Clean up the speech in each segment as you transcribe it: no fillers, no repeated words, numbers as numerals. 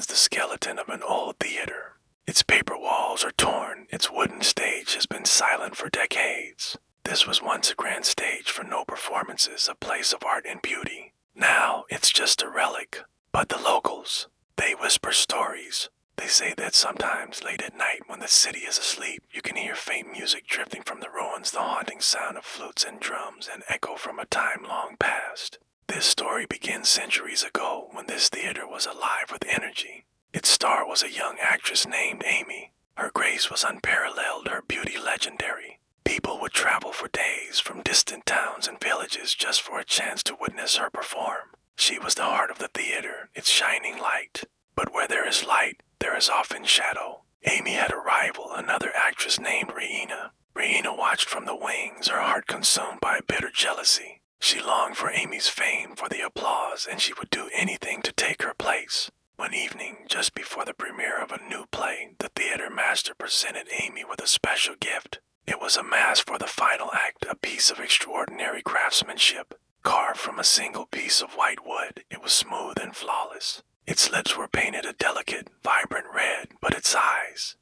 stands the skeleton of an old theater. Its paper walls are torn, its wooden stage has been silent for decades. This was once a grand stage for no performances, a place of art and beauty. Now it's just a relic. But the locals, they whisper stories. They say that sometimes late at night when the city is asleep, you can hear faint music drifting from the ruins, the haunting sound of flutes and drums, an echo from a time long past. This story begins centuries ago when this theater was alive with energy. Its star was a young actress named Amy. Her grace was unparalleled, her beauty legendary. People would travel for days from distant towns and villages just for a chance to witness her perform. She was the heart of the theater, its shining light. But where there is light, there is often shadow. Amy had a rival, another actress named Raina. Raina watched from the wings, her heart consumed by bitter jealousy. She longed for Amy's fame, for the applause, and she would do anything to take her place. One evening, just before the premiere of a new play, the theater master presented Amy with a special gift. It was a mask for the final act, a piece of extraordinary craftsmanship. Carved from a single piece of white wood, it was smooth and flawless. Its lips were painted a delicate, vibrant red, but its eyes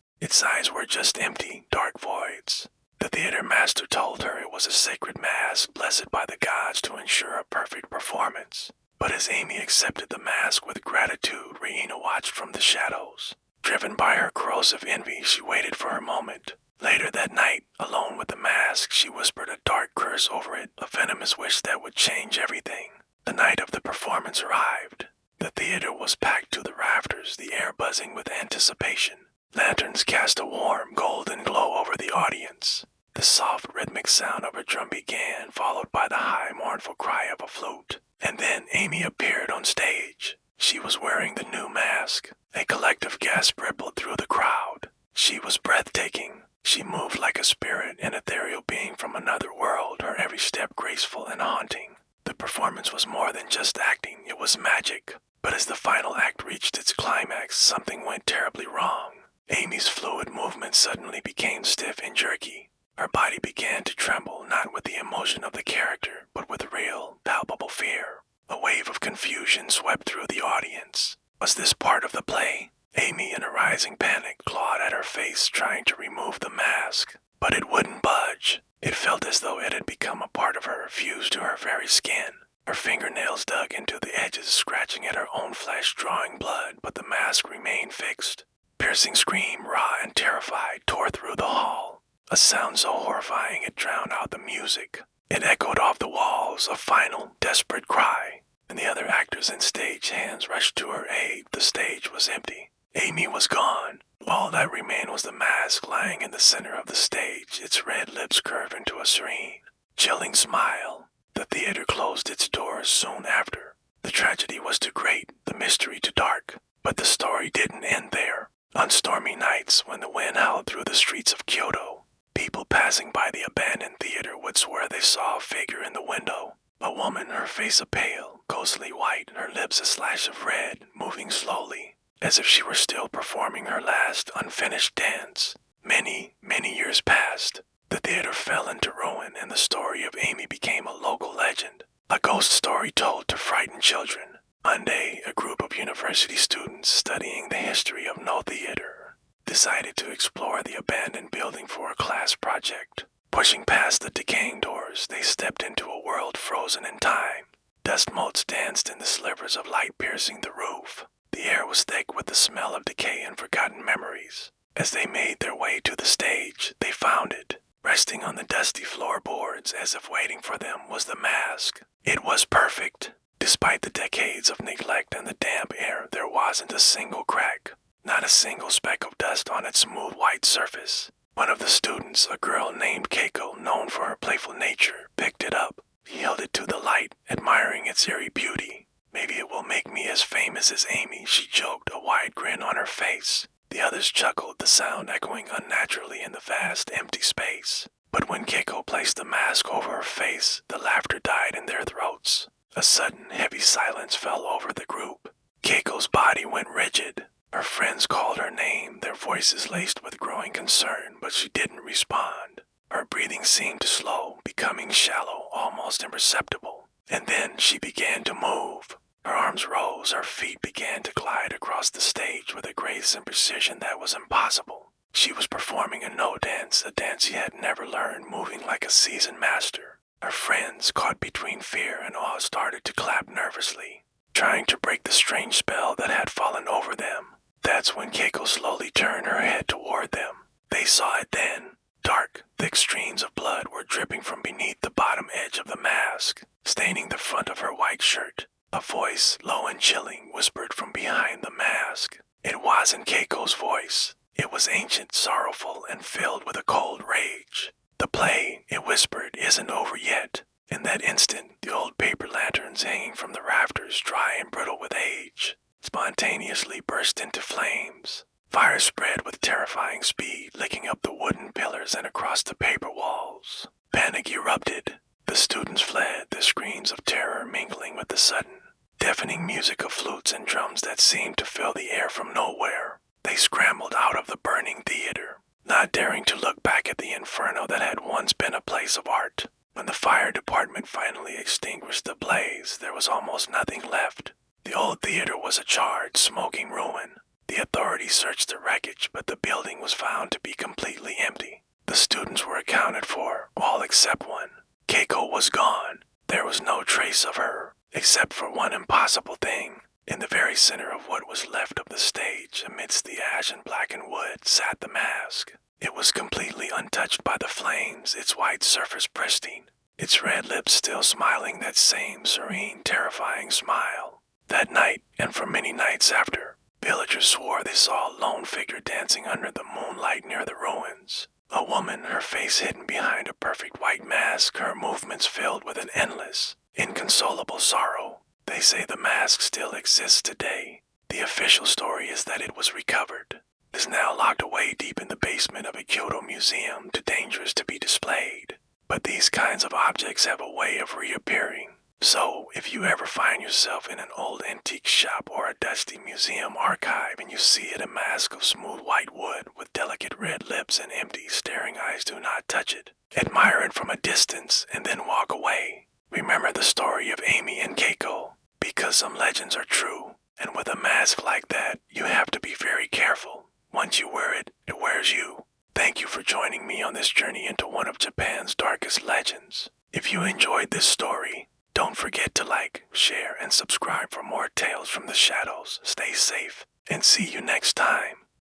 were just empty, dark voids. The theater master told her it was a sacred mask blessed by the gods to ensure a perfect performance. But as Amy accepted the mask with gratitude, Raina watched from the shadows. Driven by her corrosive envy, she waited for her moment. Later that night, alone with the mask, she whispered a dark curse over it, a venomous wish that would change everything. The night of the performance arrived. The theater was packed to the rafters, the air buzzing with anticipation. Lanterns cast a warm, golden glow over the audience. The soft, rhythmic sound of a drum began, followed by the high, mournful cry of a flute. And then Amy appeared on stage. She was wearing the new mask. A collective gasp rippled through the crowd. She was breathtaking. She moved like a spirit, an ethereal being from another world, her every step graceful and haunting. The performance was more than just acting, it was magic. But as the final act reached its climax, something went terribly wrong. Amy's fluid movements suddenly became stiff and jerky. Her body began to tremble, not with the emotion of the character, but with real, palpable fear. A wave of confusion swept through the audience. Was this part of the play? Amy, in a rising panic, clawed at her face, trying to remove the mask. But it wouldn't budge. It felt as though it had become a part of her, fused to her very skin. Her fingernails dug into the edges, scratching at her own flesh, drawing blood, but the mask remained fixed. Piercing scream, raw and terrified, tore through the hall. A sound so horrifying it drowned out the music. It echoed off the walls, a final, desperate cry. And the other actors and stage hands rushed to her aid. The stage was empty. Amy was gone. All that remained was the mask lying in the center of the stage, its red lips curved into a serene, chilling smile. The theater closed its doors soon after. The tragedy was too great, the mystery too dark. But the story didn't end there. On stormy nights, when the wind howled through the streets of Kyoto, people passing by the abandoned theater would swear they saw a figure in the window. A woman, her face a pale, ghostly white, her lips a slash of red, moving slowly, as if she were still performing her last unfinished dance. Many, many years passed. The theater fell into ruin, and the story of Amy became a local legend, a ghost story told to frighten children. One day, a group of university students studying the history of no theater decided to explore the abandoned building for a class project. Pushing past the decaying doors, they stepped into a world frozen in time. Dust motes danced in the slivers of light piercing the roof. The air was thick with the smell of decay and forgotten memories. As they made their way to the stage, they found it. Resting on the dusty floorboards as if waiting for them was the mask. It was perfect. Despite the decades of neglect and the damp air, there wasn't a single crack, not a single speck of dust on its smooth white surface. One of the students, a girl named Keiko, known for her playful nature, picked it up. He held it to the light, admiring its eerie beauty. Maybe it will make me as famous as Amy, she joked, a wide grin on her face. The others chuckled, the sound echoing unnaturally in the vast, empty space. But when Keiko placed the mask over her face, the laughter died in their throats. A sudden, heavy silence fell over the group. Keiko's body went rigid. Her friends called her name, their voices laced with growing concern, but she didn't respond. Her breathing seemed to slow, becoming shallow, almost imperceptible. And then she began to move. Her arms rose, rose, her feet began to glide across the stage with a grace and precision that was impossible. She was performing a no dance, a dance she had never learned, moving like a seasoned master. Her friends, caught between fear and awe, started to clap nervously, trying to break the strange spell that had fallen over them. That's when Keiko slowly turned her head toward them. They saw it then. Dark, thick streams of blood were dripping from beneath the bottom edge of the mask, staining the front of her white shirt. A voice, low and chilling, whispered from behind the mask. It wasn't Keiko's voice. It was ancient, sorrowful, and filled with a cold rage. The play, it whispered, isn't over yet. In that instant, the old paper lanterns hanging from the rafters, dry and brittle with age, spontaneously burst into flames. Fire spread with terrifying speed, licking up the wooden pillars and across the paper walls. Panic erupted. The students fled, the screams of terror mingling with the sudden, deafening music of flutes and drums that seemed to fill the air from nowhere. They scrambled out of the burning theater, not daring to look back at the inferno that had once been a place of art. When the fire department finally extinguished the blaze, there was almost nothing left. The old theater was a charred, smoking ruin. The authorities searched the wreckage, but the building was found to be completely empty. The students were accounted for, all except one. Keiko was gone. There was no trace of her, except for one impossible thing. In the very center of what was left of the stage, amidst the ash and blackened wood, sat the mask. It was completely untouched by the flames, its white surface pristine, its red lips still smiling that same serene, terrifying smile. That night, and for many nights after, villagers swore they saw a lone figure dancing under the moonlight near the ruins. A woman, her face hidden behind a perfect white mask, her movements filled with an endless, inconsolable sorrow. They say the mask still exists today. The official story is that it was recovered. It is now locked away deep in the basement of a Kyoto museum, too dangerous to be displayed. But these kinds of objects have a way of reappearing. So, if you ever find yourself in an old antique shop or a dusty museum archive and you see it, a mask of smooth white wood with delicate red lips and empty, staring eyes, do not touch it. Admire it from a distance and then walk away. Remember the story of Amy and Keiko, because some legends are true, and with a mask like that, you have to be very careful. Once you wear it, it wears you. Thank you for joining me on this journey into one of Japan's darkest legends. If you enjoyed this story, don't forget to like, share, and subscribe for more tales from the shadows. Stay safe, and see you next time.